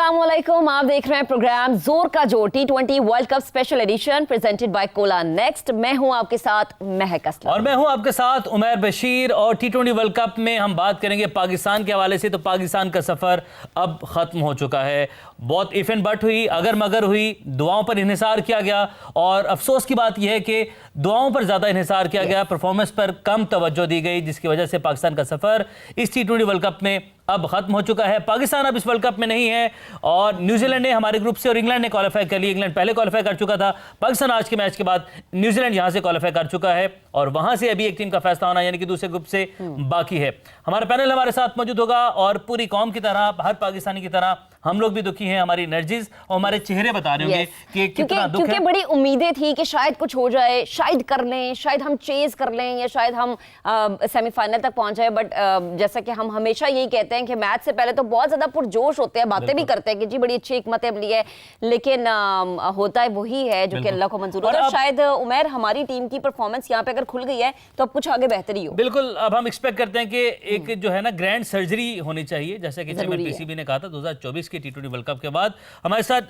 अस्सलामुअलैकुम, आप देख रहे हैं प्रोग्राम जोर का जोर T20 world cup special edition presented by Cola next. मैं हूं आपके साथ महक असलम और मैं हूं आपके साथ उमैर बशीर। और T20 वर्ल्ड कप में हम बात करेंगे पाकिस्तान के हवाले से। तो पाकिस्तान का सफ़र अब ख़त्म हो चुका है। बहुत इफ एंड बट हुई, अगर मगर हुई, दुआओं पर इन्हिसार किया गया। और अफसोस की बात यह है कि दुआओं पर ज़्यादा इन्हिसार किया गया, परफॉर्मेंस पर कम तवज्जो दी गई, जिसकी वजह से पाकिस्तान का सफ़र इस T20 वर्ल्ड कप में अब खत्म हो चुका है। पाकिस्तान अब इस वर्ल्ड कप में नहीं है और न्यूजीलैंड ने हमारे ग्रुप से और इंग्लैंड ने क्वालिफाई कर लिया। इंग्लैंड पहले क्वालिफाई कर चुका था। पाकिस्तान आज के मैच के बाद न्यूजीलैंड यहां से क्वालिफाई कर चुका है और वहां से अभी एक टीम का फैसला होना यानी कि दूसरे ग्रुप से बाकी है। हमारा पैनल हमारे साथ मौजूद होगा और पूरी कौम की तरह, हर पाकिस्तानी की तरह हम लोग भी दुखी हैं। हमारी एनर्जीज और हमारे चेहरे बता रहे होंगे कि कितना दुख है। क्योंकि बड़ी उम्मीदें थी कि शायद कुछ हो जाए, शायद कर लें, शायद हम चेज कर लें या शायद हम सेमीफाइनल तक पहुंच जाए। बट जैसा कि हम हमेशा यही कहते हैं कि मैच से पहले तो बहुत ज्यादा पुरजोश होते हैं, बातें भी करते हैं कि जी बड़ी अच्छी हिकमत अमली है, लेकिन होता है वही है जो कि अल्लाह को मंजूर है। और शायद उमैर हमारी टीम की परफॉर्मेंस यहाँ पे अगर खुल गई है तो अब कुछ आगे बेहतरी हो। बिल्कुल, अब हम एक्सपेक्ट करते हैं कि एक जो है ना ग्रैंड सर्जरी होनी चाहिए, जैसे कि चेयरमैन पीसीबी ने कहा था 2024 के T20 वर्ल्ड कप के बाद। हमारे साथ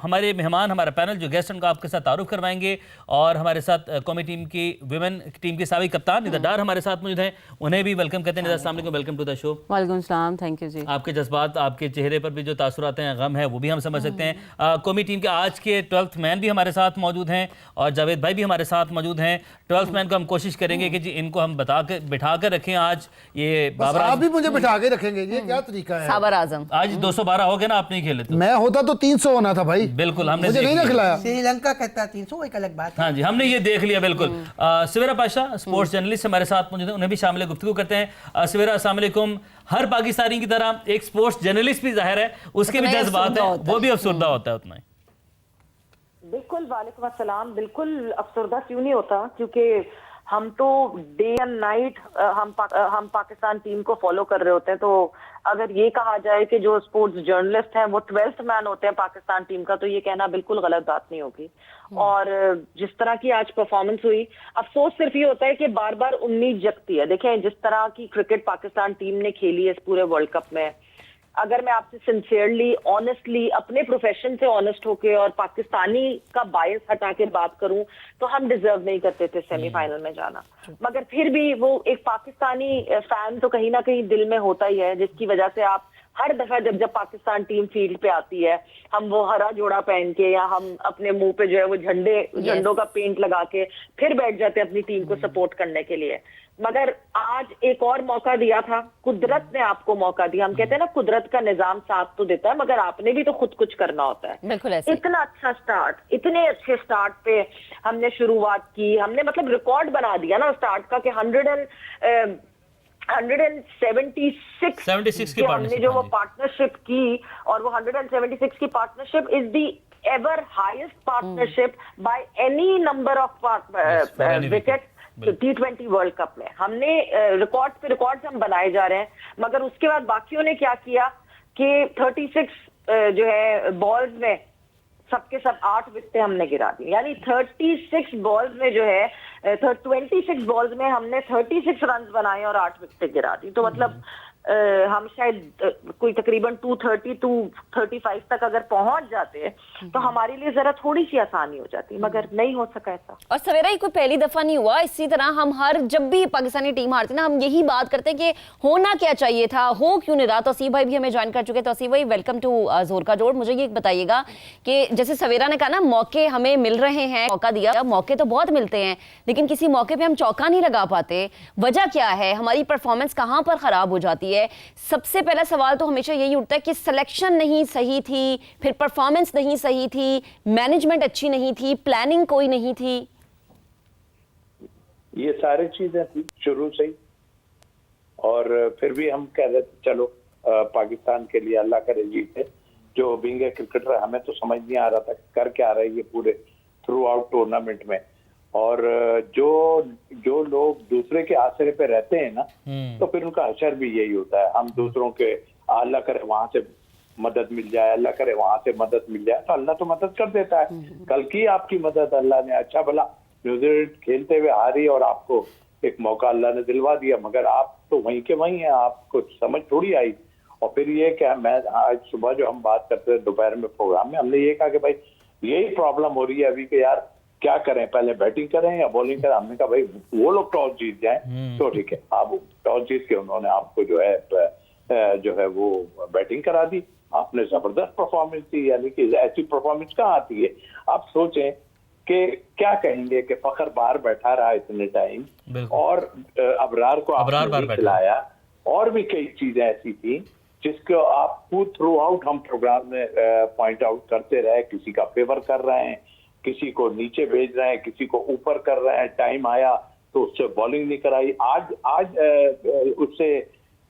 हमारे मेहमान, हमारा पैनल जो गेस्ट उनका आपके साथ तारुफ करवाएंगे। और हमारे साथ कौमी टीम की विमेन टीम के साबिक कप्तान निदा डार हमारे साथ मौजूद हैं, उन्हें भी वेलकम कहते हैं। निदा, अस्सलाम वालेकुम, वेलकम टू द शो। वालेकुम सलाम, थैंक यू जी। आपके जज्बात, आपके चेहरे पर भी जो तासुरात हैं, गम है, वो भी हम समझ सकते हैं। कौमी टीम के आज के 12th मैन भी हमारे साथ मौजूद हैं और जावेद भाई भी हमारे साथ मौजूद हैं। 12th मैन को हम कोशिश करेंगे कि जी इनको हम बिठा कर रखें। आज ये बाबर आप भी मुझे बिठा के रखेंगे, ये क्या तरीका है? साबर आजम आज 212 हो गए ना, आप नहीं खेले तो मैं होता तो 300 होना था भाई। बिल्कुल, हमने मुझे नहीं ना खिलाया। श्रीलंका कहता है 300, एक अलग बात है। हाँ जी, हमने ये देख लिया। बिल्कुल। सवेरा पाशा स्पोर्ट्स जर्नलिस्ट हमारे साथ मौजूद हैं, उन्हें भी शामिल गुफ्तगू करते हैं। सवेरा, अस्सलाम वालेकुम। हर पाकिस्तानी की तरह एक स्पोर्ट्स जर्नलिस्ट भी जाहिर है उसके भी जज्बात है, वो भी अफसरदा होता है उतना ही। बिल्कुल, वालेकुम अस्सलाम। बिल्कुल अफसरदा क्यों नहीं होता, क्योंकि हम तो डे एंड नाइट हम पाकिस्तान टीम को फॉलो कर रहे होते हैं। तो अगर ये कहा जाए कि जो स्पोर्ट्स जर्नलिस्ट हैं वो 12th मैन होते हैं पाकिस्तान टीम का, तो ये कहना बिल्कुल गलत बात नहीं होगी। और जिस तरह की आज परफॉर्मेंस हुई, अफसोस सिर्फ ये होता है कि बार बार उम्मीद जगती है। देखें, जिस तरह की क्रिकेट पाकिस्तान टीम ने खेली है इस पूरे वर्ल्ड कप में, अगर मैं आपसे सिंसियरली, ऑनेस्टली, अपने प्रोफेशन से ऑनेस्ट होके और पाकिस्तानी का बायस हटा के बात करूं, तो हम डिजर्व नहीं करते थे सेमीफाइनल में जाना। मगर फिर भी वो एक पाकिस्तानी फैन तो कहीं ना कहीं दिल में होता ही है, जिसकी वजह से आप हर दफा जब पाकिस्तान टीम फील्ड पे आती है, हम वो हरा जोड़ा पहन के या हम अपने मुंह पे जो है वो झंडों का पेंट लगा के फिर बैठ जाते हैं अपनी टीम को सपोर्ट करने के लिए। मगर आज एक और मौका दिया था, कुदरत ने आपको मौका दिया। हम कहते हैं ना, कुदरत का निजाम साथ तो देता है, मगर आपने भी तो खुद कुछ करना होता है। बिल्कुल ऐसे। इतना अच्छा स्टार्ट, इतने अच्छे स्टार्ट पे हमने शुरुआत की, हमने मतलब रिकॉर्ड बना दिया ना स्टार्ट का कि 176 की हमने जो वो पार्टनरशिप की, और वो 176 की partnership is the ever highest partnership by any number of wicket T20 world cup में। हमने रिकॉर्ड पे रिकॉर्ड्स हम बनाए जा रहे हैं। मगर उसके बाद बाकियों ने क्या किया कि 36 जो है बॉल्स में सबके सब 8 विकेटें हमने गिरा दी। यानी 36 बॉल्स में जो है 26 बॉल्स में हमने 36 रन बनाए और 8 विकेटें गिरा दी। तो मतलब हम शायद कोई तकरीबन 230-235 तक अगर पहुंच जाते तो हमारे लिए जरा थोड़ी सी आसानी हो जाती, मगर नहीं हो सका ऐसा। और सवेरा, ये कोई पहली दफा नहीं हुआ। इसी तरह हम हर जब भी पाकिस्तानी टीम हारती ना, हम यही बात करते हैं कि होना क्या चाहिए था, हो क्यों नहीं रहा। तौसीफ भाई भी हमें ज्वाइन कर चुके। तौसीफ भाई, वेलकम टू जोर का जोर। मुझे ये बताइएगा कि जैसे सवेरा ने कहा ना, मौके हमें मिल रहे हैं, मौका दिया, मौके तो बहुत मिलते हैं, लेकिन किसी मौके पे हम चौका नहीं लगा पाते। वजह क्या है? हमारी परफॉर्मेंस कहाँ पर खराब हो जाती है? सबसे पहला सवाल तो हमेशा यही उठता है कि सिलेक्शन नहीं सही थी, फिर परफॉर्मेंस नहीं सही थी, मैनेजमेंट अच्छी नहीं थी, प्लानिंग कोई नहीं थी। ये सारी चीजें थी शुरू से ही, और फिर भी हम कह रहे थे चलो पाकिस्तान के लिए अल्लाह करे जीते। जो बीइंग ए क्रिकेटर हमें तो समझ नहीं आ रहा था कर क्या रहे ये पूरे थ्रू आउट टूर्नामेंट में। और जो लोग दूसरे के आसरे पे रहते हैं ना, तो फिर उनका असर भी यही होता है। हम दूसरों के अल्लाह करे वहां से मदद मिल जाए, अल्लाह करे वहां से मदद मिल जाए, तो अल्लाह तो मदद कर देता है। कल की आपकी मदद अल्लाह ने, अच्छा भला न्यूजीलैंड खेलते हुए हारी और आपको एक मौका अल्लाह ने दिलवा दिया, मगर आप तो वहीं के वहीं हैं, आपको समझ थोड़ी आई। और फिर ये क्या, मैं आज सुबह जो हम बात करते थे दोपहर में प्रोग्राम में, हमने ये कहा कि भाई यही प्रॉब्लम हो रही है अभी कि यार क्या करें, पहले बैटिंग करें या बॉलिंग करें। हमने कहा भाई वो लोग टॉस जीत जाएं तो ठीक है, आप टॉस जीत के उन्होंने आपको जो है वो बैटिंग करा दी, आपने जबरदस्त परफॉर्मेंस दी, यानी कि ऐसी परफॉर्मेंस कहाँ आती है। आप सोचें कि क्या कहेंगे कि फखर बाहर बैठा रहा इतने टाइम और अबरार को आपने खिलाया, और भी कई चीजें ऐसी थी जिसको आपको थ्रू आउट हम प्रोग्राम में पॉइंट आउट करते रहे। किसी का फेवर कर रहे हैं, किसी को नीचे भेज रहे हैं, किसी को ऊपर कर रहे हैं, टाइम आया तो उससे बॉलिंग नहीं कराई। आज उससे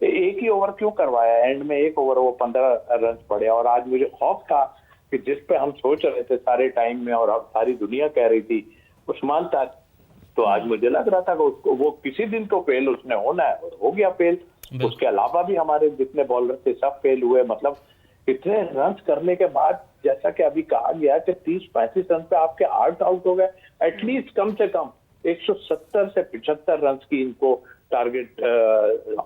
एक ही ओवर क्यों करवाया, एंड में एक ओवर वो 15 रन पड़े। और आज मुझे खौफ था कि जिस पे हम सोच रहे थे सारे टाइम में और अब सारी दुनिया कह रही थी उस्मान ताज, तो आज मुझे लग रहा था कि उसको वो किसी दिन तो फेल उसने होना है, और हो गया फेल। उसके अलावा भी हमारे जितने बॉलर थे सब फेल हुए। मतलब इतने रन करने के बाद, जैसा कि अभी कहा गया कि 30-35 रन पे आपके 8 आउट हो गए, एटलीस्ट कम से कम 170 से 75 रन की इनको टारगेट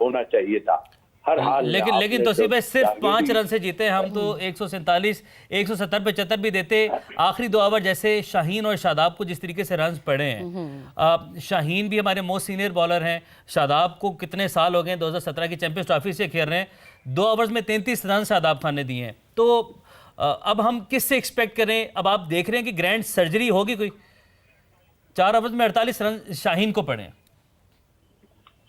होना चाहिए था हर हाल। लेकिन तौसीफ भाई सिर्फ 5 रन से जीते हम, तो 147, 170, 75 भी देते। आखिरी 2 ओवर जैसे शाहीन और शादाब को जिस तरीके से रन पड़े हैं, शाहीन भी हमारे मोस्ट सीनियर बॉलर हैं, शादाब को कितने साल हो गए 2017 की चैंपियंस ट्रॉफी से खेल रहे हैं, 2 ओवर्स में 33 रन शादाब खान ने दिए हैं। तो अब हम किससे एक्सपेक्ट करें? अब आप देख रहे हैं कि ग्रैंड सर्जरी होगी कोई, 4 ओवर्स में 48 रन शाहीन को पड़े।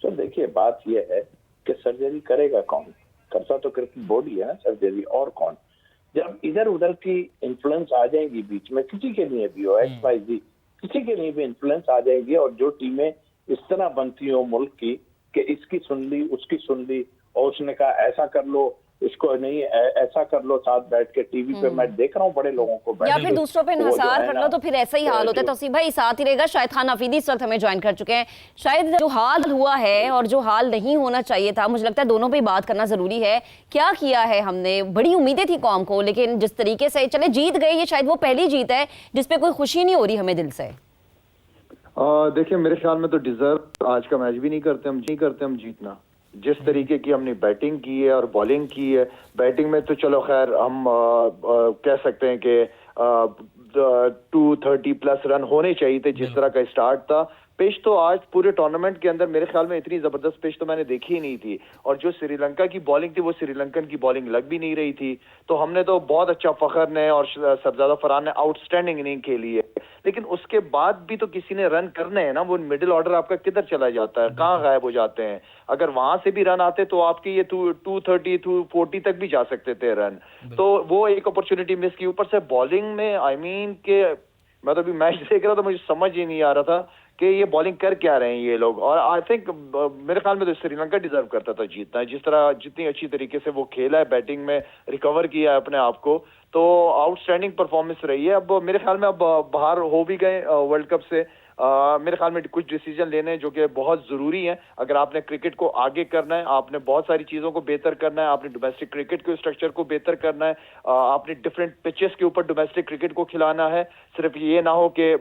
तो देखिए बात यह है कि सर्जरी करेगा कौन? करता तो क्रिकेट बोर्ड ही है ना सर्जरी, और कौन? जब इधर उधर की इन्फ्लुएंस आ जाएंगी बीच में, किसी के लिए भी हो, XYZ, किसी के लिए भी इन्फ्लुएंस आ जाएगी, और जो टीमें इस तरह बनती हो मुल्क की कि इसकी सुन ली उसकी सुन ली, और उसने कहा ऐसा कर लो, इसको नहीं ऐसा कर लो, साथ बैठ के टीवी पे मैं देख रहा हूँ बड़े लोगों को, या फिर दूसरों पे इन्हिसार कर लो, तो फिर ऐसा ही हाल होता है। तौसीफ भाई साथ ही रहेगा, शाहिद खान अफरीदी इस वक्त हमें ज्वाइन कर चुके हैं। शायद जो हाल हुआ है और जो हाल नहीं होना चाहिए था, मुझे लगता है दोनों पे बात करना जरूरी है। क्या किया है हमने? बड़ी उम्मीदें थी कौम को, लेकिन जिस तरीके से चले जीत गए, ये शायद वो पहली जीत है जिसपे कोई खुशी नहीं हो रही हमें दिल से। देखिए मेरे ख्याल में तो डिजर्व आज का मैच भी नहीं करते हम जीतना। जिस तरीके की हमने बैटिंग की है और बॉलिंग की है, बैटिंग में तो चलो खैर हम कह सकते हैं कि 230+ रन होने चाहिए थे जिस तरह का स्टार्ट था। पिच तो आज पूरे टूर्नामेंट के अंदर मेरे ख्याल में इतनी जबरदस्त पिच तो मैंने देखी ही नहीं थी, और जो श्रीलंका की बॉलिंग थी वो श्रीलंकन की बॉलिंग लग भी नहीं रही थी। तो हमने तो बहुत अच्छा, फखर ने और सरजादा फरहान ने आउटस्टैंडिंग इनिंग खेली है, लेकिन उसके बाद भी तो किसी ने रन करने हैं ना। वो मिडिल ऑर्डर आपका किधर चला जाता है, कहाँ गायब हो जाते हैं? अगर वहां से भी रन आते तो आपके ये 230, 240 तक भी जा सकते थे रन। तो वो एक अपॉर्चुनिटी मिस की। ऊपर से बॉलिंग में के मैं तो अभी मैच देख रहा था, मुझे समझ ही नहीं आ रहा था कि ये बॉलिंग कर क्या रहे हैं ये लोग। और आई थिंक मेरे ख्याल में तो श्रीलंका डिजर्व करता था जीतना है, जितनी अच्छी तरीके से वो खेला है, बैटिंग में रिकवर किया है अपने आप को, तो आउटस्टैंडिंग परफॉर्मेंस रही है। अब मेरे ख्याल में अब बाहर हो भी गए वर्ल्ड कप से। मेरे ख्याल में कुछ डिसीजन लेने जो कि बहुत जरूरी हैं। अगर आपने क्रिकेट को आगे करना है, आपने बहुत सारी चीजों को बेहतर करना है, आपने डोमेस्टिक क्रिकेट के स्ट्रक्चर को बेहतर करना है, आपने डिफरेंट पिचेस के ऊपर डोमेस्टिक क्रिकेट को खिलाना है। सिर्फ ये ना हो कि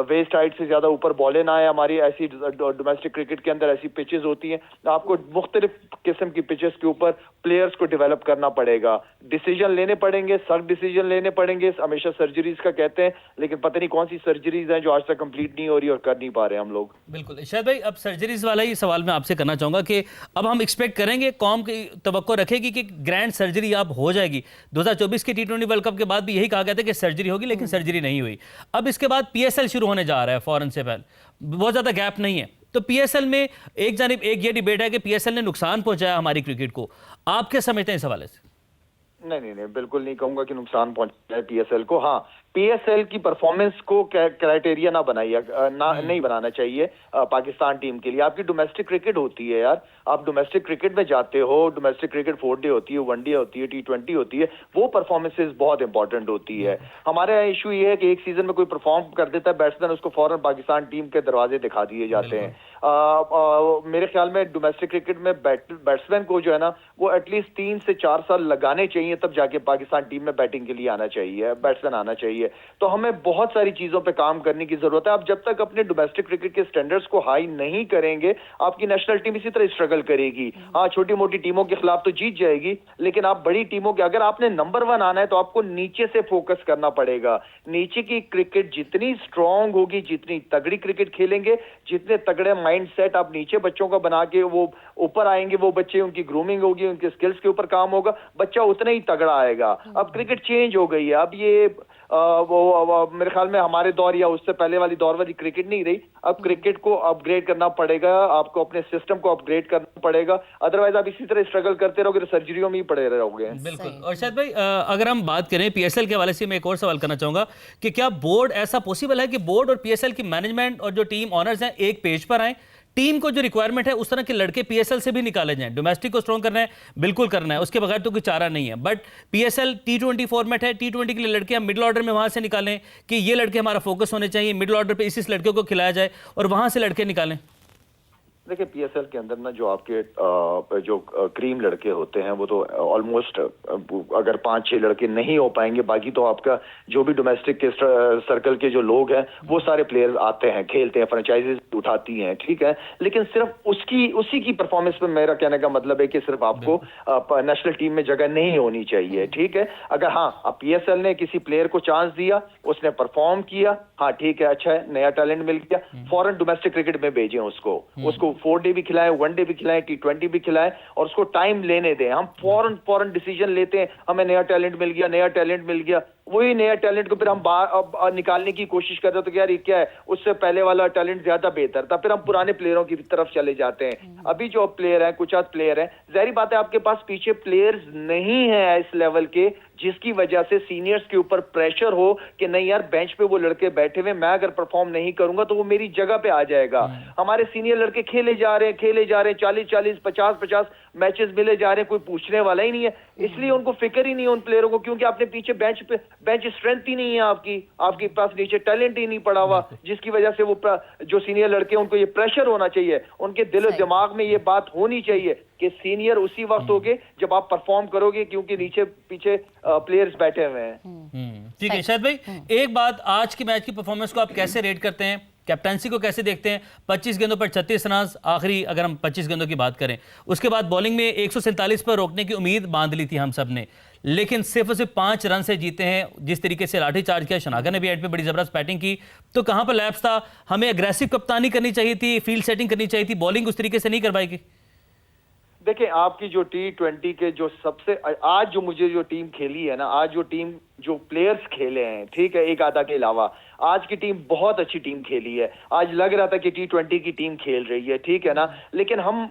वेस्ट हाइट से ज्यादा ऊपर बॉलें ना आए। हमारी ऐसी डोमेस्टिक क्रिकेट के अंदर ऐसी पिचेस होती हैं, आपको मुख्तलिफ किस्म की पिचेस के ऊपर प्लेयर्स को डेवलप करना पड़ेगा, डिसीजन लेने पड़ेंगे, सख्त डिसीजन लेने पड़ेंगे। हमेशा सर्जरीज का कहते हैं, लेकिन पता नहीं कौन सी सर्जरीज हैं जो आज तक कंप्लीट नहीं हो रही और कर नहीं पा रहे हम लोग। बिल्कुल शायद भाई, अब सर्जरीज वाला ही सवाल मैं आपसे करना चाहूंगा कि अब हम एक्सपेक्ट करेंगे, कौम की तवक्को रखेगी कि ग्रैंड सर्जरी अब हो जाएगी। 2024 के T20 वर्ल्ड कप के बाद भी यही कहा गया था कि सर्जरी होगी, लेकिन सर्जरी नहीं हुई। अब इसके बाद PSL शुरू होने जा रहा है फौरन से पहले, बहुत ज्यादा गैप नहीं है। तो PSL में एक जानिब एक ये डिबेट है कि PSL ने नुकसान पहुंचाया हमारी क्रिकेट को, आप क्या समझते हैं इस हवाले से? नहीं, बिल्कुल नहीं कहूंगा कि नुकसान पहुंचा है PSL को। हाँ, PSL की परफॉर्मेंस को क्राइटेरिया ना बनाइए, नहीं बनाना चाहिए पाकिस्तान टीम के लिए। आपकी डोमेस्टिक क्रिकेट होती है यार, आप डोमेस्टिक क्रिकेट में जाते हो, डोमेस्टिक क्रिकेट 4 डे होती है, 1 डे होती है, T20 होती है, वो परफॉर्मेंसेस बहुत इंपॉर्टेंट होती है। हमारा इशू ये है कि एक सीजन में कोई परफॉर्म कर देता है बैट्समैन, उसको फौरन पाकिस्तान टीम के दरवाजे दिखा दिए जाते हैं। मेरे ख्याल में डोमेस्टिक क्रिकेट में बैट्समैन को जो है ना, वो एटलीस्ट 3 से 4 साल लगाने चाहिए, तब जाके पाकिस्तान टीम में बैटिंग के लिए आना चाहिए, बैट्समैन आना चाहिए। है। तो हमें बहुत सारी चीजों पे काम करने की जरूरत है। आप जब तक अपने डोमेस्टिक क्रिकेट के स्टैंडर्ड्स को हाई नहीं करेंगे, आपकी नेशनल टीम इसी तरह स्ट्रगल करेगी। हाँ, छोटी मोटी टीमों के खिलाफ तो जीत जाएगी, लेकिन आप बड़ी टीमों के, अगर आपने नंबर 1 आना है तो आपको नीचे से फोकस करना पड़ेगा। नीचे की क्रिकेट जितनी स्ट्रांग होगी, जितनी तगड़ी क्रिकेट खेलेंगे, जितने तगड़े माइंड सेट आप नीचे बच्चों का बना के वो ऊपर आएंगे, वो बच्चे, उनकी ग्रूमिंग होगी, उनके स्किल्स के ऊपर काम होगा, बच्चा उतना ही तगड़ा आएगा। अब क्रिकेट चेंज हो गई है। अब ये मेरे ख्याल में हमारे दौर या उससे पहले वाली दौर वाली क्रिकेट नहीं रही। अब क्रिकेट को अपग्रेड करना पड़ेगा, आपको अपने सिस्टम को अपग्रेड करना पड़ेगा, अदरवाइज आप इसी तरह स्ट्रगल करते रहोगे तो सर्जरियों में ही पड़े रहोगे। बिल्कुल। और शायद भाई, अगर हम बात करें पीएसएल के हवाले से, मैं एक और सवाल करना चाहूंगा कि क्या बोर्ड, ऐसा पॉसिबल है कि बोर्ड और पीएसएल की मैनेजमेंट और जो टीम ऑनर्स हैं एक पेज पर आए, टीम को जो रिक्वायरमेंट है उस तरह के लड़के पीएसएल से भी निकाले जाएं? डोमेस्टिक को स्ट्रॉन्ग करना है, बिल्कुल करना है, उसके बगैर तो कोई चारा नहीं है, बट पीएसएल T20 फॉर्मेट है, T20 के लिए लड़के हम मिडिल ऑर्डर में वहां से निकालें कि ये लड़के हमारा फोकस होने चाहिए, मिडिल ऑर्डर पे इस लड़के को खिलाया जाए और वहां से लड़के निकालें। देखिए, पीएसएल के अंदर ना जो आपके जो क्रीम लड़के होते हैं वो तो ऑलमोस्ट, अगर 5-6 लड़के नहीं हो पाएंगे, बाकी तो आपका जो भी डोमेस्टिक के सर्कल के जो लोग हैं वो सारे प्लेयर आते हैं, खेलते हैं, फ्रेंचाइजीज उठाती हैं, ठीक है। लेकिन सिर्फ उसी की परफॉर्मेंस पे मेरा कहने का मतलब है कि सिर्फ आपको नेशनल टीम में जगह नहीं होनी चाहिए, ठीक है। अगर हाँ, पीएसएल ने किसी प्लेयर को चांस दिया, उसने परफॉर्म किया, हाँ ठीक है, अच्छा है, नया टैलेंट मिल गया, फॉरन डोमेस्टिक क्रिकेट में भेजें उसको 4 डे भी खिलाएं, 1 डे भी खिलाएं, T20 भी खिलाएं, और उसको टाइम लेने दें। हम फौरन डिसीजन लेते हैं, हमें नया टैलेंट मिल गया, वही नया टैलेंट को फिर हम निकालने की कोशिश कर रहे हो तो यार ये क्या है, उससे पहले वाला टैलेंट ज्यादा बेहतर था, फिर हम पुराने प्लेयरों की तरफ चले जाते हैं। अभी जो प्लेयर हैं, कुछ प्लेयर हैं, जाहिर बात है आपके पास पीछे प्लेयर्स नहीं है इस लेवल के जिसकी वजह से सीनियर्स के ऊपर प्रेशर हो कि नहीं यार, बेंच पे वो लड़के बैठे हुए, मैं अगर परफॉर्म नहीं करूंगा तो वो मेरी जगह पे आ जाएगा। हमारे सीनियर लड़के खेले जा रहे हैं, 40-40, 50-50 मैचेस मिले जा रहे हैं, कोई पूछने वाला ही नहीं है। इसलिए उनको फिक्र ही नहीं है उन प्लेयरों को, क्योंकि आपने पीछे बेंच स्ट्रेंथ ही नहीं है, आपके पास नीचे टैलेंट ही नहीं पड़ा हुआ, जिसकी वजह से वो जो सीनियर लड़के उनको ये प्रेशर होना चाहिए, उनके दिल और दिमाग में ये बात होनी चाहिए कि सीनियर उसी वक्त होगे जब आप परफॉर्म करोगे, क्योंकि नीचे पीछे प्लेयर्स बैठे हुए हैं। ठीक है शायद भाई, एक बात, आज की मैच की परफॉर्मेंस को आप कैसे रेट करते हैं? कैप्टनसी को कैसे देखते हैं? 25 गेंदों पर 36 रन, आखिरी अगर हम 25 गेंदों की बात करें, उसके बाद बॉलिंग में 147 पर रोकने की उम्मीद बांध ली थी हम सब ने, लेकिन सिर्फ 5 रन से जीते हैं। जिस तरीके से लाठी चार्ज किया, शनागा ने भी एंड पे बड़ी जबरदस्त बैटिंग की, तो कहां पर लैप्स था? हमें एग्रेसिव कप्तानी करनी चाहिए थी, फील्ड सेटिंग करनी चाहिए थी, बॉलिंग उस तरीके से नहीं कर पाएगी। देखिए, आपकी जो T20 के जो सबसे आज जो मुझे जो टीम खेली है ना, आज जो टीम जो प्लेयर्स खेले हैं, ठीक है, एक आधा के अलावा, आज की टीम बहुत अच्छी टीम खेली है। आज लग रहा था कि T20 की टीम खेल रही है, ठीक है ना, लेकिन हम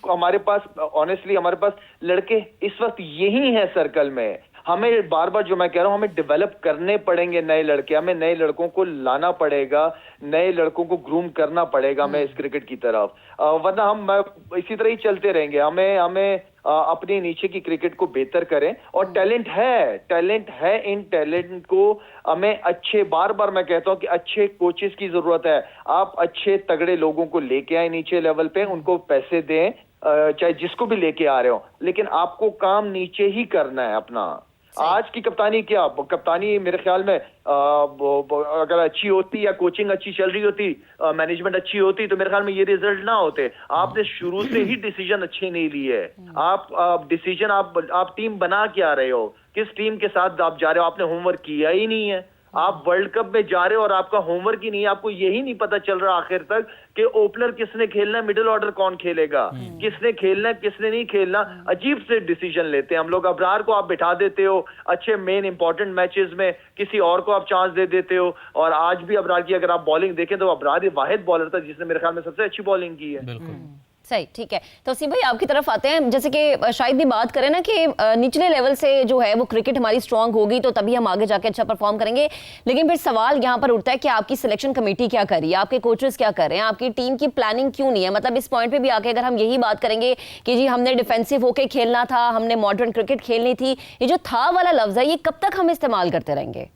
हमारे पास ऑनेस्टली हमारे पास लड़के इस वक्त यही हैं सर्कल में। हमें बार बार जो मैं कह रहा हूं, हमें डेवलप करने पड़ेंगे नए लड़के, हमें नए लड़कों को लाना पड़ेगा, नए लड़कों को ग्रूम करना पड़ेगा हमें इस क्रिकेट की तरफ, वरना हम इसी तरह ही चलते रहेंगे। हमें अपने नीचे की क्रिकेट को बेहतर करें, और टैलेंट है, इन टैलेंट को हमें अच्छे, बार बार मैं कहता हूं कि अच्छे कोचेस की जरूरत है। आप अच्छे तगड़े लोगों को लेके आए नीचे लेवल पे, उनको पैसे दें, चाहे जिसको भी लेके आ रहे हो, लेकिन आपको काम नीचे ही करना है अपना। आज की कप्तानी क्या, कप्तानी मेरे ख्याल में अगर अच्छी होती या कोचिंग अच्छी चल रही होती, मैनेजमेंट अच्छी होती, तो मेरे ख्याल में ये रिजल्ट ना होते। आपने शुरू से ही डिसीजन अच्छे नहीं लिए। आप डिसीजन आप टीम बना क्या रहे हो, किस टीम के साथ आप जा रहे हो, आपने होमवर्क किया ही नहीं है। आप वर्ल्ड कप में जा रहे हो और आपका होमवर्क ही नहीं है, आपको यही नहीं पता चल रहा आखिर तक कि ओपनर किसने खेलना है, मिडिल ऑर्डर कौन खेलेगा, किसने खेलना है, किसने नहीं खेलना। अजीब से डिसीजन लेते हैं हम लोग। अबरार को आप बिठा देते हो अच्छे मेन इंपॉर्टेंट मैचेस में, किसी और को आप चांस दे देते हो। और आज भी अबरार की अगर आप बॉलिंग देखें तो अबरार ही वाहिद बॉलर था जिसने मेरे ख्याल में सबसे अच्छी बॉलिंग की है। सही, ठीक है। तो तौसीफ भाई आपकी तरफ आते हैं, जैसे कि शायद भी बात करें ना कि निचले लेवल से जो है वो क्रिकेट हमारी स्ट्रांग होगी तो तभी हम आगे जाके अच्छा परफॉर्म करेंगे, लेकिन फिर सवाल यहाँ पर उठता है कि आपकी सिलेक्शन कमेटी क्या कर रही है, आपके कोचेस क्या कर रहे हैं, आपकी टीम की प्लानिंग क्यों नहीं है। मतलब इस पॉइंट पे भी आके अगर हम यही बात करेंगे कि जी हमने डिफेंसिव होके खेलना था, हमने मॉडर्न क्रिकेट खेलनी थी, ये जो था वाला लफ्ज है ये कब तक हम इस्तेमाल करते रहेंगे?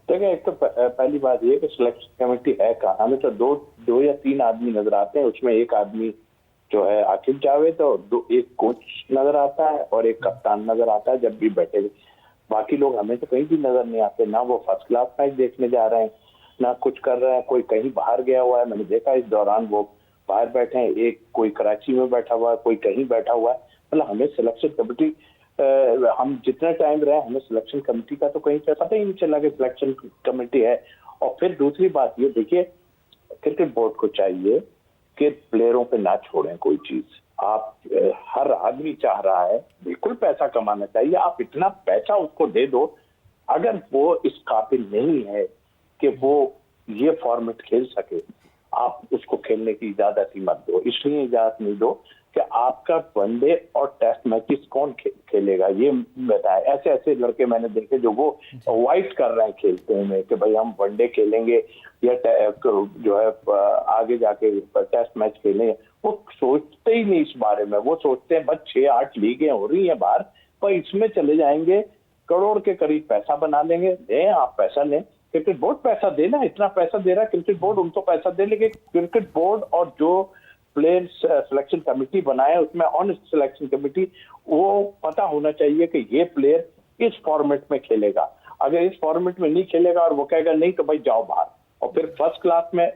देखिए, एक तो पहली बात ये कि सिलेक्शन कमेटी है कहाँ, हमें तो दो या तीन आदमी नजर आते हैं, उसमें एक आदमी जो है आकिब जावेद, तो एक कोच नजर आता है और एक कप्तान नजर आता है जब भी बैठे। बाकी लोग हमें तो कहीं भी नजर नहीं आते, ना वो फर्स्ट क्लास मैच देखने जा रहे हैं, ना कुछ कर रहे हैं। कोई कहीं बाहर गया हुआ है, मैंने देखा इस दौरान वो बाहर बैठे हैं, एक कोई कराची में बैठा हुआ है, कोई कहीं बैठा हुआ है। मतलब हमें सिलेक्शन कमेटी, हम जितना टाइम रहे हमें सिलेक्शन कमेटी का तो कहीं पता ही नहीं चला कि सिलेक्शन कमेटी है। और फिर दूसरी बात ये देखिए, क्रिकेट बोर्ड को चाहिए कि प्लेयरों पे ना छोड़ें कोई चीज। आप हर आदमी चाह रहा है, बिल्कुल पैसा कमाना चाहिए, आप इतना पैसा उसको दे दो, अगर वो इस काबिल नहीं है कि वो ये फॉर्मेट खेल सके, आप उसको खेलने की इजाजत ही मत दो। इसलिए इजाजत नहीं दो कि आपका वनडे और टेस्ट मैचेस कौन खेलेगा, ये बताए। ऐसे ऐसे लड़के मैंने देखे जो वो अवॉइड कर रहे हैं खेलते हैं कि भाई हम वनडे खेलेंगे या जो है आगे जाके टेस्ट मैच खेलेंगे। वो सोचते ही नहीं इस बारे में, वो सोचते हैं बस 6-8 लीगें हो रही हैं बाहर, पर इसमें चले जाएंगे, करोड़ के करीब पैसा बना लेंगे। लें आप पैसा लें, क्रिकेट बोर्ड पैसा देना, इतना पैसा दे रहा है क्रिकेट बोर्ड, उनको पैसा दे, लेकिन क्रिकेट बोर्ड और जो प्लेयर्स सिलेक्शन कमेटी बनाए उसमें ऑनेस्ट सिलेक्शन कमेटी, वो पता होना चाहिए कि ये प्लेयर इस फॉर्मेट में खेलेगा। अगर इस फॉर्मेट में नहीं खेलेगा और वो कहेगा नहीं तो भाई जाओ बाहर, और फिर फर्स्ट क्लास में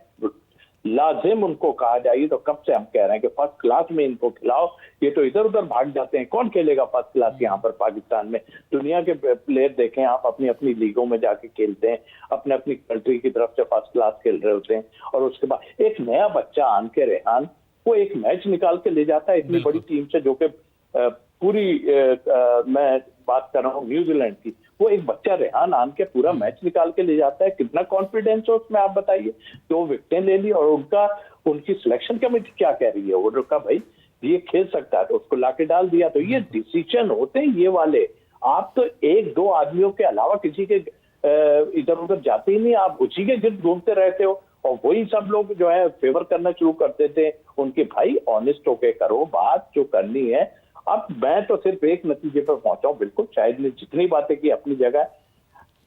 लाजिम उनको कहा जाए। तो कब से हम कह रहे हैं कि फर्स्ट क्लास में इनको खिलाओ, ये तो इधर उधर भाग जाते हैं। कौन खेलेगा फर्स्ट क्लास यहाँ पर पाकिस्तान में? दुनिया के प्लेयर देखें आप, अपनी अपनी लीगों में जाके खेलते हैं, अपने अपनी कंट्री की तरफ से फर्स्ट क्लास खेल रहे होते हैं। और उसके बाद एक नया बच्चा आन के रेहान, वो एक मैच निकाल के ले जाता है इतनी बड़ी टीम से, जो कि पूरी मैं बात कर रहा हूँ न्यूजीलैंड की, वो एक बच्चा रेहान आन के पूरा मैच निकाल के ले जाता है। कितना कॉन्फिडेंस है उसमें, आप बताइए। 2 विकेटें ले ली, और उनकी सिलेक्शन कमेटी क्या कह रही है? वो रुका भाई ये खेल सकता है तो उसको लाके डाल दिया। तो ये डिसीजन होते हैं ये वाले। आप तो 1-2 आदमियों के अलावा किसी के इधर उधर जाते ही नहीं, आप उसी के गिर्द घूमते रहते हो। और वही सब लोग जो है फेवर करना शुरू करते थे उनके। भाई ऑनेस्ट होके करो बात जो करनी है। अब मैं तो सिर्फ एक नतीजे पर पहुंचा हूं, बिल्कुल शायद ने जितनी बातें की अपनी जगह,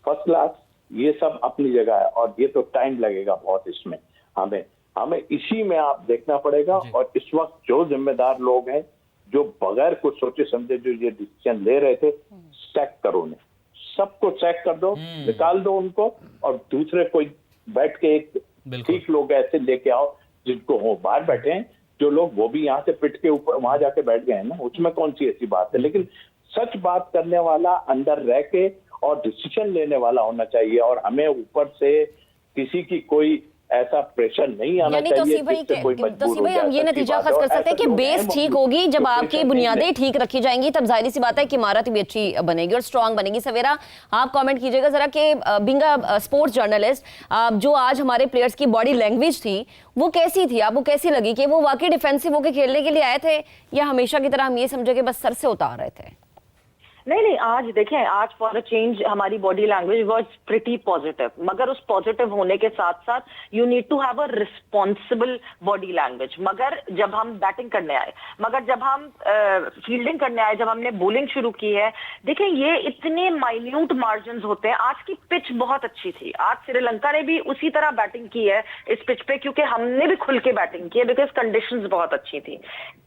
फर्स्ट क्लास, ये सब अपनी जगह है, और ये तो टाइम लगेगा बहुत इसमें। हमें इसी में आप देखना पड़ेगा। और इस वक्त जो जिम्मेदार लोग हैं, जो बगैर कुछ सोचे समझे जो ये डिसीजन ले रहे थे, सैक करो उन्हें, सबको सैक कर दो, निकाल दो उनको, और दूसरे कोई बैठ के एक ठीक लोग ऐसे लेके आओ जिनको हो। बाहर बैठे हैं जो लोग, वो भी यहाँ से पिट के ऊपर वहां जाके बैठ गए हैं ना, उसमें कौन सी ऐसी बात है? लेकिन सच बात करने वाला अंदर रह के और डिसीजन लेने वाला होना चाहिए। और हमें ऊपर से किसी की कोई ऐसा प्रेशर नहीं आना चाहिए। तोसी भाई हम ये नतीजा खस कर सकते हैं कि बेस ठीक होगी, जब आपकी बुनियादें ठीक रखी जाएंगी तब जाहिर सी बात है कि इमारत भी अच्छी बनेगी और स्ट्रांग बनेगी। सवेरा आप कमेंट कीजिएगा जरा कि बीइंग अ स्पोर्ट्स जर्नलिस्ट, जो आज हमारे प्लेयर्स की बॉडी लैंग्वेज थी वो कैसी थी, आपको कैसी लगी? कि वो वाकई डिफेंसिव होकर खेलने के लिए आए थे, या हमेशा की तरह हम ये समझे कि बस सर से उतार रहे थे? नहीं, आज देखें, आज फॉर अ चेंज हमारी body language was pretty positive. मगर उस पॉजिटिव होने के साथ साथ you need to have a responsible body language. मगर जब हम बैटिंग करने आए, मगर जब हम फील्डिंग करने आए, जब हमने बॉलिंग शुरू की है, देखें ये इतने माइन्यूट मार्जिन होते हैं। आज की पिच बहुत अच्छी थी, आज श्रीलंका ने भी उसी तरह बैटिंग की है इस पिच पे, क्योंकि हमने भी खुल के बैटिंग की है, बिकॉज कंडीशंस बहुत अच्छी थी।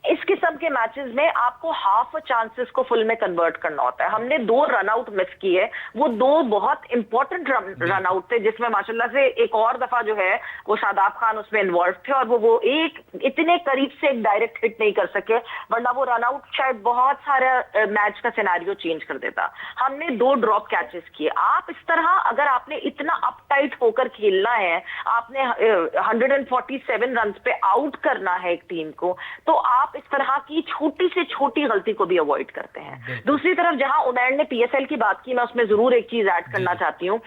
इस किस्म के मैचेस में आपको हाफ चांसेस को फुल में कन्वर्ट करना होता है। हमने 2 रन आउट मिस किए, वो 2 बहुत इंपॉर्टेंट रन आउट थे, जिसमें माशाल्लाह से एक और दफा जो है वो शादाब खान उसमें इन्वॉल्व थे, और वो एक इतने करीब से एक डायरेक्ट हिट नहीं कर सके, वरना वो रन आउट शायद बहुत सारे मैच का सिनेरियो चेंज कर देता। हमने 2 ड्रॉप कैचेस किए। आप इस तरह अगर आपने इतना अपटाइट होकर खेलना है, आपने 147 रन पे आउट करना है एक टीम को, तो आप इस तरह की छोटी से छोटी गलती को भी अवॉइड करते हैं। दूसरी तरफ जहां उमैर ने पीएसएल की बात की, मैं उसमें जरूर एक चीज ऐड करना चाहती हूँ।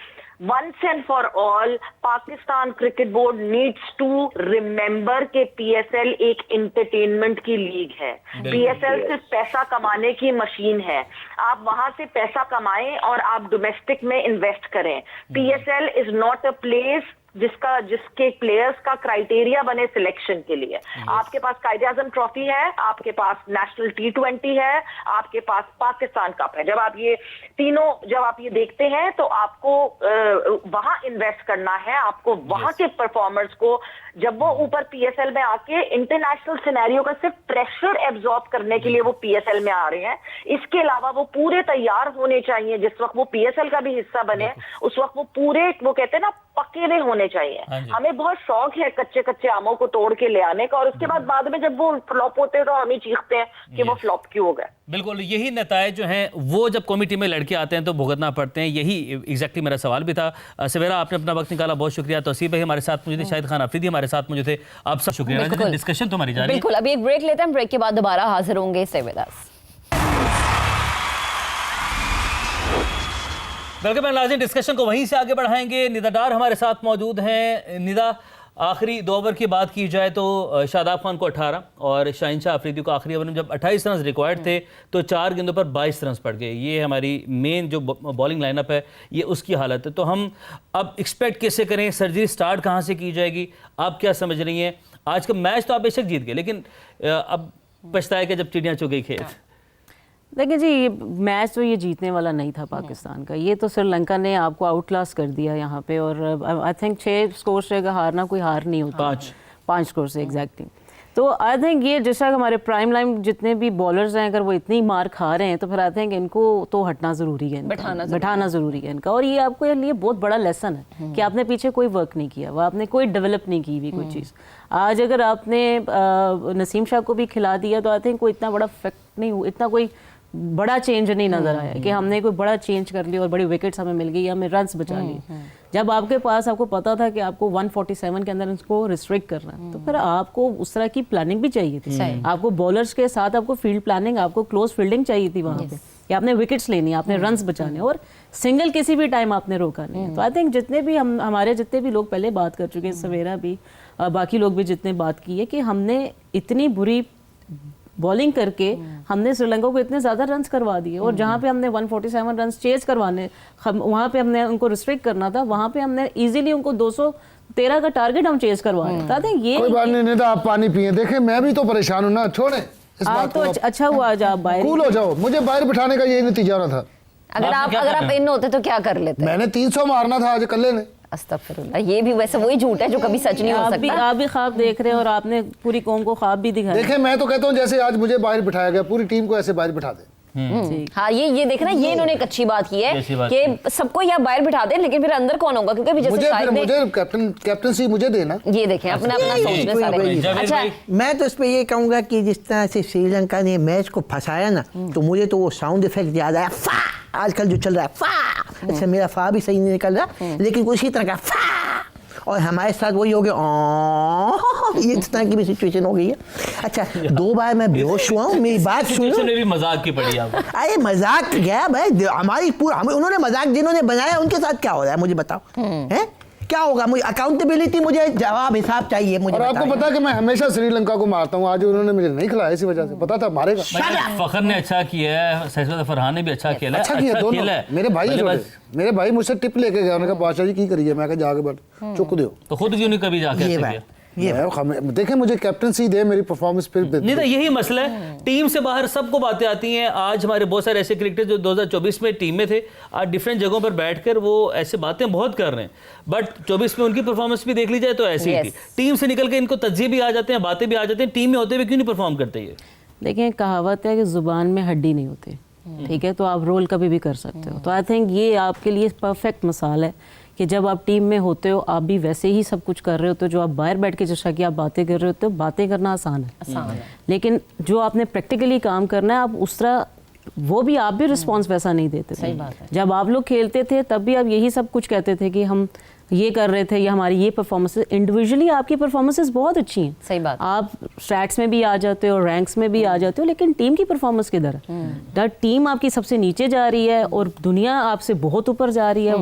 Once and for all, Pakistan cricket board needs to remember के पीएसएल एक एंटरटेनमेंट की लीग है। पीएसएल सिर्फ पैसा कमाने की मशीन है। आप वहां से पैसा कमाएं और आप डोमेस्टिक में इन्वेस्ट करें। PSL is not a place जिसके प्लेयर्स का क्राइटेरिया बने सिलेक्शन के लिए। आपके पास कायदे आजम ट्रॉफी है, आपके पास नेशनल T20 है, आपके पास पाकिस्तान कप है। जब आप ये देखते हैं तो आपको वहां इन्वेस्ट करना है, आपको वहां के परफॉर्मर्स को, जब वो ऊपर PSL में आके इंटरनेशनल सिनेरियो का सिर्फ प्रेशर एब्जॉर्ब करने के लिए वो PSL में आ रहे हैं, इसके अलावा वो पूरे तैयार होने चाहिए। जिस वक्त वो PSL का भी हिस्सा बने उस वक्त वो पूरे, वो कहते हैं ना, पके हुए होने चाहिए। हमें बहुत शौक है कच्चे कच्चे आमों को तोड़ के ले आने का, और उसके बाद में जब वो फ्लॉप होते हैं तो हम ही चीखते हैं कि वो फ्लॉप क्यों हो गए। बिल्कुल, यही नतायज जो हैं वो जब कमेटी में लड़के आते हैं तो भुगतना पड़ते हैं। यही एग्जैक्टली मेरा सवाल भी था। सवेरा, आपने अपना वक्त निकाला, बहुत शुक्रिया। तौसीफ भाई हमारे साथ मौजूद थे, शाहिद खान अफरीदी हमारे साथ मौजूद थे, आप सब शुक्रिया। डिस्कशन तो हमारी जारी है। बिल्कुल, अभी एक ब्रेक लेते हैं, ब्रेक के बाद दोबारा हाजिर होंगे। Stay with us. Welcome and नाज़रीन, डिस्कशन को वहीं से आगे बढ़ाएंगे। निदा डार हमारे साथ मौजूद हैं। निदा, आखिरी 2 ओवर की बात की जाए तो शादाब खान को 18 और शाहीन शाह अफरीदी को आखिरी ओवर में जब 28 रन रिक्वायर्ड थे तो 4 गेंदों पर 22 रन पड़ गए। ये हमारी मेन जो बॉलिंग लाइनअप है, ये उसकी हालत है। तो हम अब एक्सपेक्ट कैसे करें? सर्जरी स्टार्ट कहाँ से की जाएगी? आप क्या समझ रही हैं? आज का मैच तो आप बेशक जीत गए, लेकिन अब पछताए कि जब चिड़ियाँ चुग गई खेत। देखिए जी, ये मैच तो ये जीतने वाला नहीं था पाकिस्तान का। ये तो श्रीलंका ने आपको आउट क्लास कर दिया यहाँ पे, और आई थिंक 6 स्कोर से हारना कोई हार नहीं होता। 5 स्कोर से एग्जैक्टली। तो आई थिंक ये जैसा हमारे प्राइम लाइन जितने भी बॉलर्स हैं, अगर वो इतनी मार खा रहे हैं तो फिर आई थिंक इनको तो हटना ज़रूरी है, बैठाना ज़रूरी है इनका। और ये आपको लिए बहुत बड़ा लेसन है कि आपने पीछे कोई वर्क नहीं किया, वो आपने कोई डेवलप नहीं की हुई कोई चीज़। आज अगर आपने नसीम शाह को भी खिला दिया तो आई थिंक कोई इतना बड़ा फैक्ट नहीं हुआ, इतना कोई बड़ा चेंज नहीं नजर आया कि हमने कोई बड़ा चेंज कर लिया और बड़ी विकेट्स हमें मिल गई, हमें रन्स बचा लिए। जब आपके पास, आपको पता था कि आपको 147 के अंदर इसको रिस्ट्रिक्ट करना है, तो फिर आपको उस तरह की प्लानिंग भी चाहिए थी। आपको बॉलर्स के साथ आपको फील्ड प्लानिंग, आपको क्लोज फील्डिंग चाहिए थी वहाँ पे, कि आपने विकेट्स लेनी, आपने रन्स बचाने, और सिंगल किसी भी टाइम आपने रोका नहीं है। तो आई थिंक जितने भी हमारे जितने भी लोग पहले बात कर चुके हैं, सवेरा भी, बाकी लोग भी जितने बात की है कि हमने इतनी बुरी बॉलिंग करके हमने श्रीलंका को इतने ज़्यादा रन्स करवा दिए, और जहाँ पे हमने 147 रन्स चेज करवाने, वहाँ पे हमने उनको रिस्ट्रिक्ट करना था, वहाँ पे हमने इजीली उनको 213 का टारगेट हम चेज करवा रहे थे। ये कोई बात नहीं था, आप पानी पिए। देखें, मैं भी तो परेशान हूँ ना, छोड़े आप तो अच्छा हुआ आज आप बाहर कूल हो जाओ। मुझे बाहर बिठाने का यही नतीजा होना था। अगर आप इन होते तो क्या कर लेते? मैंने 300 मारना था आज कल्ले ने। अस्तगफिरुल्लाह, ये भी वैसे वही झूठ है जो कभी सच नहीं हो सकता। आप भी ख्वाब देख रहे हैं और आपने पूरी कौम को ख्वाब भी दिखाया। देखें, मैं तो कहता हूँ जैसे आज मुझे बाहर बिठाया गया, पूरी टीम को ऐसे बाहर बिठा दे। हाँ, ये देखना, ये इन्होंने एक अच्छी बात की है कि सबको यहाँ बाहर बिठा दें, लेकिन फिर अंदर कौन होगा? क्योंकि मुझे कैप्टनसी मुझे देना। ये देखें, अपना सोचने सारे। अच्छा, मैं तो इस पे ये कहूँगा कि जिस तरह से श्रीलंका ने मैच को फंसाया ना, तो मुझे तो वो साउंड इफेक्ट याद आया, फा। आजकल जो चल रहा है फा, अच्छा मेरा फा भी सही नहीं निकल रहा, लेकिन उसी तरह का फा, और हमारे साथ वही हो गया, ये इस तरह की भी सिचुएशन हो गई है। अच्छा, 2 बार मैं बेहोश हुआ हूँ, मेरी बात सुनो। भी मजाक की पड़ी आप। अरे मजाक क्या भाई, हमारी उन्होंने मजाक जिन्होंने बनाया उनके साथ क्या हो रहा है मुझे बताओ, हैं? क्या होगा? मुझे अकाउंटेबिलिटी, मुझे जवाब हिसाब चाहिए मुझे। और आपको पता है कि मैं हमेशा श्रीलंका को मारता हूँ, आज उन्होंने मुझे नहीं खिलाया, इसी वजह से पता था मारेगा। फखर ने अच्छा किया है, सैयद फरहान ने भी अच्छा खेला है। अच्छा किया दोनों। मेरे भाई मुझसे टिप लेके गया, उन्होंने कहा बादशाह जी की करिए, मैं कहा जाके बैठ चुक दो। तो खुद क्यों नहीं कभी जाके देखें, मुझे कैप्टनसी दे, मेरी परफॉर्मेंस फिर नहीं था। यही मसला है, टीम से बाहर सबको बातें आती हैं। आज हमारे बहुत सारे ऐसे क्रिकेटर जो 2024 में टीम में थे, आज डिफरेंट जगहों पर बैठकर वो ऐसे बातें बहुत कर रहे हैं, बट 24 में उनकी परफॉर्मेंस भी देख ली जाए तो ऐसी ही थी। टीम से निकल के इनको तज्जिए भी आ जाते हैं, बातें भी आ जाती हैं, टीम में होते हुए क्यों नहीं परफॉर्म करते? ये देखिए, कहावत है कि जुबान में हड्डी नहीं होती, ठीक है, तो आप रोल कभी भी कर सकते हो। तो आई थिंक ये आपके लिए परफेक्ट मिसाल है कि जब आप टीम में होते हो आप भी वैसे ही सब कुछ कर रहे होते हो। जो आप बाहर बैठ के जैसा कि आप बातें कर रहे होते हो, बातें करना आसान है, लेकिन जो आपने प्रैक्टिकली काम करना है, आप उस तरह वो भी आप भी रिस्पॉन्स वैसा नहीं देते थे। जब आप लोग खेलते थे तब भी आप यही सब कुछ कहते थे कि हम ये कर रहे थे, या हमारी ये परफॉर्मेंसेस, इंडिविजुअली आपकी परफॉर्मेंसेस बहुत अच्छी हैं। सही बात। आप स्टैट्स में भी आ जाते हो, रैंक्स में भी आ जाते हो, लेकिन टीम की परफॉर्मेंस किधर है? टीम आपकी सबसे नीचे जा रही है और दुनिया आपसे बहुत ऊपर जा रही है।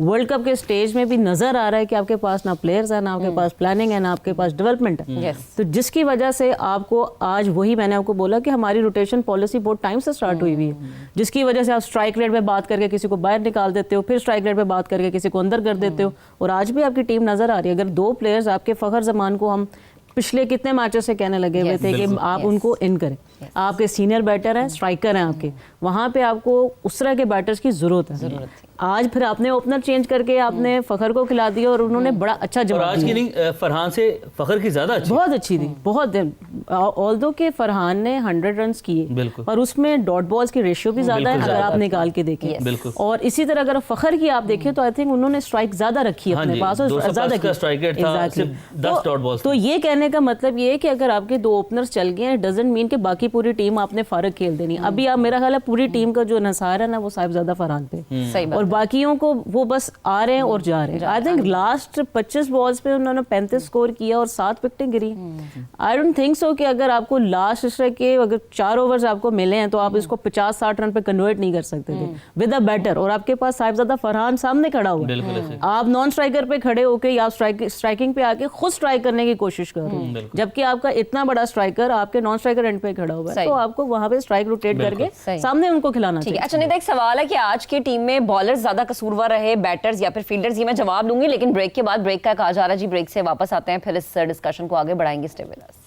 वर्ल्ड कप के स्टेज में भी नजर आ रहा है कि आपके पास ना प्लेयर्स है, ना आपके पास प्लानिंग है, ना आपके पास डेवलपमेंट है। Yes. तो जिसकी वजह से आपको आज वही मैंने आपको बोला कि हमारी रोटेशन पॉलिसी बहुत टाइम से स्टार्ट हुई हुई है, जिसकी वजह से आप स्ट्राइक रेट पे बात करके किसी को बाहर निकाल देते हो, फिर स्ट्राइक रेट पे बात करके किसी को अंदर कर देते हो, और आज भी आपकी टीम नजर आ रही है। अगर 2 प्लेयर्स आपके फखर जमान को हम पिछले कितने मैचेस से कहने लगे हुए थे कि आप उनको इन करें, आपके सीनियर बैटर हैं, स्ट्राइकर हैं आपके, वहाँ पे आपको उस तरह के बैटर्स की जरूरत है। आज फिर आपने ओपनर चेंज करके आपने फखर को खिला दिया और उन्होंने बड़ा अच्छा और जवाब आज की दिया। इनिंग फरहान से फखर की ज्यादा अच्छी। बहुत अच्छी थी, बहुत। ऑल्दो के फरहान ने 100 रन्स किए, बिल्कुल। पर उसमें डॉट बॉल्स की रेशियो भी ज्यादा है बिल्कुल अगर ज्यादा आप निकाल के देखें। बिल्कुल। और इसी तरह अगर फखर की आप देखें तो आई थिंक उन्होंने स्ट्राइक ज्यादा रखी है हाँ अपने जी, पास और 200 ज्यादा प्लस का स्ट्राइक रेट था, Exactly. सिर्फ 10 डॉट बॉल्स तो ये कहने का मतलब ये है कि अगर आपके 2 ओपनर्स चल गए हैं, डजंट मीन कि बाकी पूरी टीम आपने फारग खेल देनी। अभी आप, मेरा ख्याल है पूरी टीम का जो नसार है ना वो साहिबजादा फरहान पे, सही बात और बाकियों को वो बस आ रहे हैं और जा रहे हैं। आई थिंक लास्ट 25 बॉल्स पे उन्होंने 35 स्कोर किया और 7 विकेटें गिरी। आई डोंट थिंक सो कि अगर आपको लास्ट इस तरह के अगर 4 ओवर्स आपको मिले हैं तो आप इसको 50-60 रन पे कन्वर्ट नहीं कर सकते थे विद अ बैटर, और आपके पास साहिबजादा फरहान सामने खड़ा हुआ है। बिल्कुल ऐसे। आप नॉन स्ट्राइकर पे खड़े होके या स्ट्राइकिंग पे आके खुद स्ट्राइक करने की कोशिश कर रहे हैं, जबकि आपका इतना बड़ा स्ट्राइकर आपके नॉन स्ट्राइकर एंड पे खड़ा हुआ है, सही। तो आपको वहां पे स्ट्राइक रोटेट करके सही। सामने उनको खिलाना ठीक है। चाहिए। अच्छा निदा, एक सवाल है कि आज की टीम में बॉलर्स ज्यादा कसूरवार रहे, बैटर्स या फिर फील्डर्स? ये मैं जवाब लूंगी, लेकिन ब्रेक के बाद, ब्रेक का कहा जा रहा है जी, ब्रेक से वापस आते हैं, फिर इस डिस्कशन को आगे बढ़ाएंगे। Stay with us.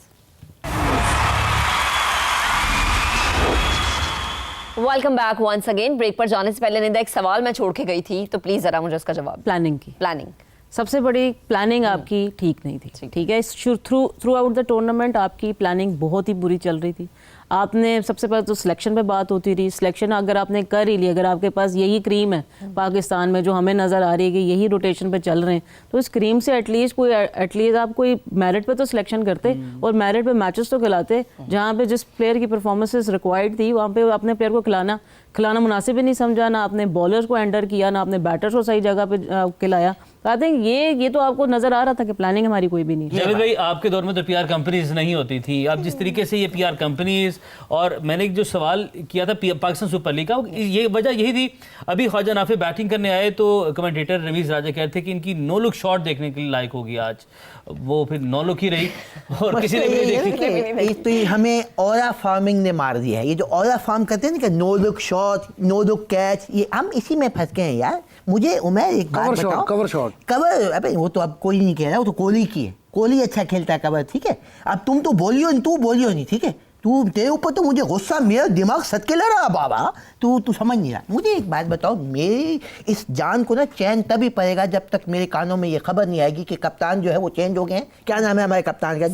Welcome back once again. Break पर जाने से पहले निदा, एक सवाल मैं छोड़ के गई थी, तो प्लीज जरा मुझे उसका जवाब। प्लानिंग की प्लानिंग सबसे बड़ी प्लानिंग आपकी ठीक नहीं थी। ठीक है, थ्रू आउट द टूर्नामेंट आपकी प्लानिंग बहुत ही बुरी चल रही थी। आपने सबसे पहले तो सिलेक्शन पे बात होती रही। सिलेक्शन अगर आपने कर ही ली, अगर आपके पास यही क्रीम है पाकिस्तान में जो हमें नज़र आ रही है कि यही रोटेशन पे चल रहे हैं, तो इस क्रीम से एटलीस्ट आप कोई मेरिट पे तो सिलेक्शन करते और मेरिट पे मैचेस तो खिलाते, जहाँ पे जिस प्लेयर की परफॉर्मेंसेस रिक्वायर्ड थी वहाँ पे अपने प्लेयर को खिलाना मुनासिब ही नहीं समझा, ना आपने बॉलर्स को एंटर किया, ना आपने बैटर्स को सही जगह पे खिलाया। आई थिंक ये तो आपको नजर आ रहा था कि प्लानिंग हमारी कोई भी नहीं है। जावेद भाई, आपके दौर में तो पीआर कंपनीज नहीं होती थी। अब जिस तरीके से ये पीआर कंपनीज, और मैंने जो सवाल किया था पाकिस्तान सुपर लीग का, ये वजह यही थी। अभी ख्वाजा नाफे बैटिंग करने आए तो कमेंटेटर रवीज राजा कहते थे कि इनकी नो लुक शॉट देखने के लिए लायक होगी आज, वो फिर नो लुक ही रही और किसी ने भी नहीं देखी। तो ये हमें ऑरा फार्मिंग ने मार दिया है। ये जो ऑरा फार्म करते हैं ना कि no look shot, no look catch, ये हम इसी में फंस गए हैं यार। मुझे उमर एक बात कवर शॉट, बताओ। कवर, अबे वो तो अब कोई नहीं कह रहा, वो तो कोहली की है। कोहली अच्छा खेलता है कवर, ठीक है। अब तुम तो बोलियो नहीं, ठीक है। तू तेरे ऊपर तो मुझे गुस्सा, मेरा दिमाग सटके लग रहा बाबा। तू समझ नहीं रहा। मुझे एक बात बताओ, मेरी इस जान को ना चैन तभी पड़ेगा जब तक मेरे कानों में ये खबर नहीं आएगी कि कप्तान जो है वो चेंज हो गए हैं। क्या नाम है हमारे कप्तान का?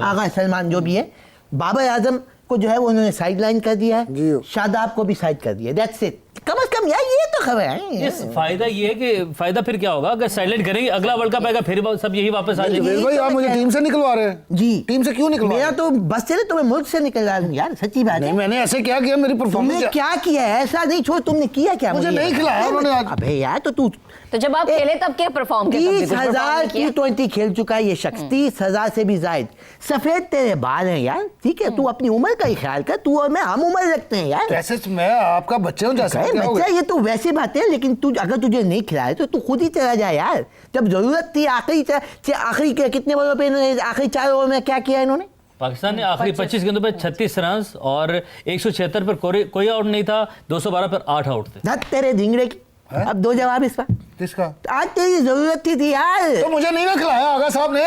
आगा सलमान जो भी है। बाबर आजम को जो है वो उन्होंने साइड लाइन कर दिया है, शादाब को भी साइड कर दिया। That's it. कम से कम यार ये तो खबर है। इस फायदा ये है कि फायदा फिर क्या होगा अगर साइलेंट करेंगे, अगला वर्ल्ड कप आएगा फिर सब यही वापस आ जाएंगे। भाई आप मुझे टीम से निकलवा रहे हैं जी। टीम से क्यों निकलवा? मेरा तो बस चले तो मैं मुल्क से निकल रहा हूँ यार, सच्ची बात नहीं, है। मैंने ऐसे क्या किया? मेरी तुमने परफॉर्मेंस क्या किया है? ऐसा नहीं, छोड़, तुमने किया क्या? मुझे नहीं खिलाया उन्होंने आज। अबे यार तो तो जब आप खेले तब क्या परफॉर्म किया? 30,000 T20 खेल चुका है ये शख्स, 30,000 से भी जायद। सफेद तेरे बाल हैं यार, ठीक है। तू अपनी उम्र का ही ख्याल कर, तू और मैं हम उम्र रखते हैं यार। ऐसे मैं आपका बच्चे हूँ जैसे। बच्चा ये तो वैसे बात है, लेकिन तू अगर तुझे नहीं खिलाए तो तू खुद ही चला जाए यार। जब जरूरत थी आखिरी के कितने बॉलों पे, आखिरी 4 ओवर में क्या किया इन्होंने? पाकिस्तान ने आखिरी 25 गेंदों पर 36 रन और 176 पर कोई आउट नहीं था, 212 पर 8 आउट थे। धत तेरे धिंगड़े की। अब दो जवाब इसका। किसका? आज तेरी जरूरत थी यार। तो मुझे नहीं ना खिलाया आगा साहब ने।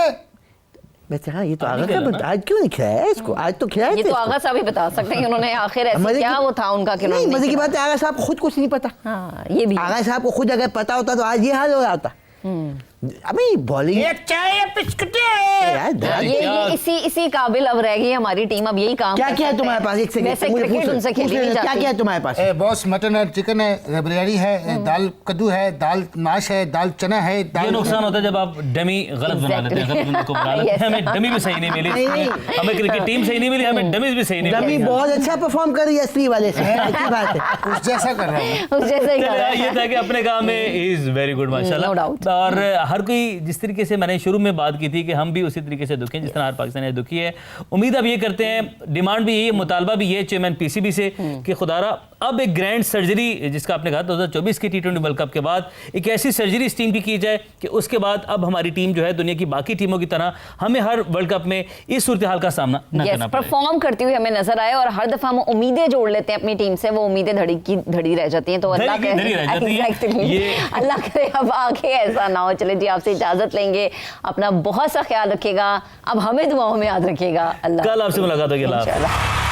वैसे हाँ, ये तो आगा का आज क्यों नहीं खिलाया इसको? आज तो खिलाया। ये तो आगा साहब ही बता सकते हैं कि उन्होंने आखिर ऐसे क्या वो था उनका कि नहीं। मजे की बात है, आगा साहब खुद कुछ नहीं पता। हाँ, ये भी आगा साहब को खुद अगर पता होता तो आज ये हाल हो रहा होता। अबे बॉलिंग ये इसी काबिल अब रह गई हमारी टीम। अब यही काम क्या क्या है तुम्हारे पास? एक सेकंड मुझे क्रिकेट उनसे खेली नहीं क्या जाती। क्या है तुम्हारे पास? बॉस मटन है, चिकन है, बिरयानी है, दाल कद्दू है, दाल माश है, दाल चना है। ये नुकसान होता है जब आप डमी गलत बना लेते हैं, गलत उनको बना लेते हैं। हमें डमी भी सही नहीं मिली, हमें क्रिकेट टीम सही नहीं मिली, हमें डमीज भी सही नहीं डमी मिली। बहुत अच्छा परफॉर्म कर रही है असली वाले से। अच्छी बात है। उस जैसा कर रहा हूँ। उस जैसे ही कर रहा है। ये था कि अपने काम में इज वेरी गुड माशाल्लाह। No doubt. और हर कोई जिस तरीके से मैंने शुरू में बात की थी कि हम भी उसी तरीके से दुखी हैं जिस तरह हर पाकिस्तानी दुखी है। उम्मीद अब ये करते हैं, डिमांड भी यही है, मुतालबा भी ये चेयरमैन पीसीबी से कि खुदारा अब एक ग्रैंड सर्जरी, जिसका आपने कहा 2024 के T20 वर्ल्ड कप के बाद एक ऐसी सर्जरी इस टीम की जाए कि उसके बाद अब हमारी टीम जो है दुनिया की बाकी टीमों की तरह हमें हर वर्ल्ड कप में इस सूरत हाल का सामना न करना पड़े। परफॉर्म करती हुई हमें नजर आए और हर दफा हम उम्मीदें जोड़ लेते हैं अपनी टीम से, वो उम्मीदें धड़ी की धड़ी रह जाती हैं। तो अल्लाह करे अल्लाह करे अब आगे ऐसा ना हो। चले जी, आपसे इजाजत लेंगे, अपना बहुत सा ख्याल रखिएगा, अब हमें दुआओं में याद रखिएगा। अल्लाह, कल आपसे मुलाकात होगी।